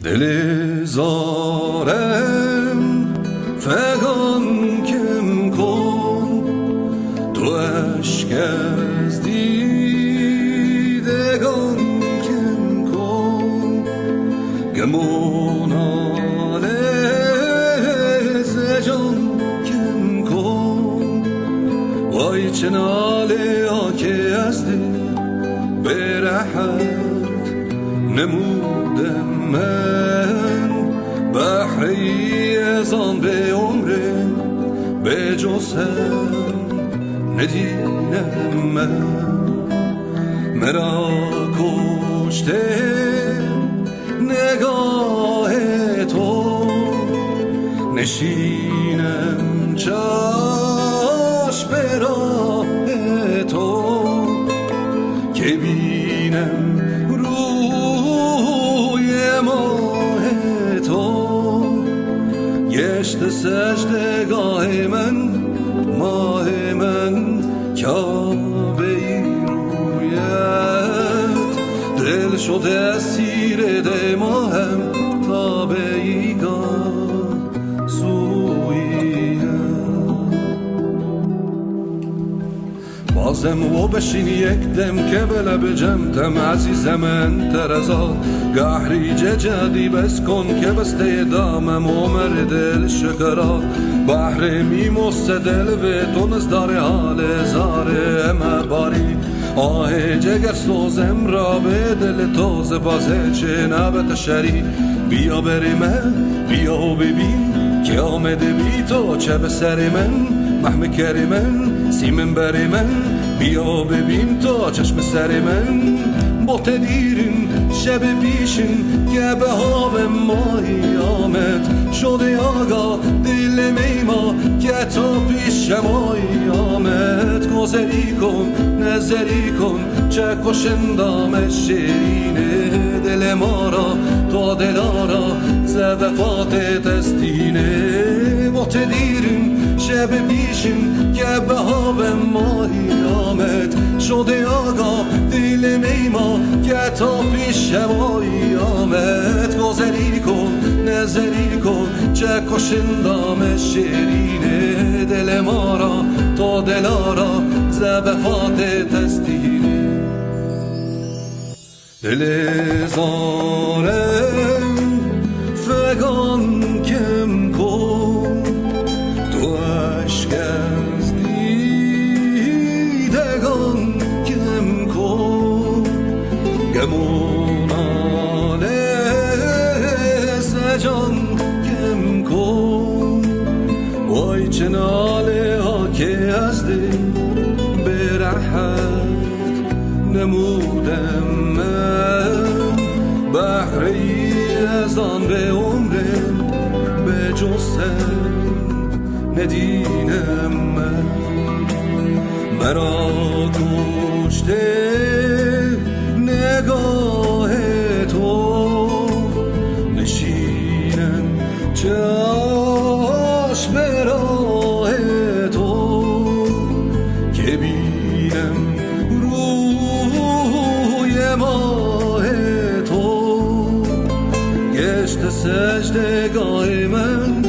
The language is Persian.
دل زارم فغان کم کن، تو اشک از دیدگان کم کن، گمونال ز جان کم کن. وای چه ناله ها که از دل برحت نمودم من، بحری از آن به عمرم به جز هم ندیدم من. مرا کشته نگاه تو، نشینم چشم به راه تو، که بینم روی ماه تو. گشت سجدگاه من ماه من، کعبه ای رویت دل شده اسیر ده ماهم تا به ایگاه سویت. بازم و بشین یک دم که بله بجمتم عزیزم انتر ازا، گهری جدی بس کن که بسته دامم عمر دل شکرا. بحر میموست دل و تو نزدار حال زاره امه باری، آه جگر سوزم را به دل توز بازه چه نبت شری. بیا بریمه بیا و ببین که آمده بی تو چه به سر من، محمه کری من سیمن بری من، بیا ببین تو چشم سر من. با تدیرین شب پیشین که به هاو ماهی آمد، شده آگاه دل میما که تا پیش ماهی آمد. گذری کن نظری کن چه کشندام شیرینه، دل ما را تا دلارا ز وفات دستینه. با تدیرین شب پیشین که به هاو ماهی آمد، شده آگاه دل میما که تا پیش ماهی آمد. گذری کن نظری کن چه کشندام شیرینه، دل ما را تا دلارا ز وفات دستینه. دل زارم فغان کم کن، تو اشک از دیدگان کم کن، گمونال ز جان کم کن. وای چه ناله ها که از دل برحت نمودم من، بحری از آن به عمرم به جز ندینم من. مرا کشته نگاه تو، نشینم چشم به راه تو، که بینم روی ماه تو. گشت سجدگاه من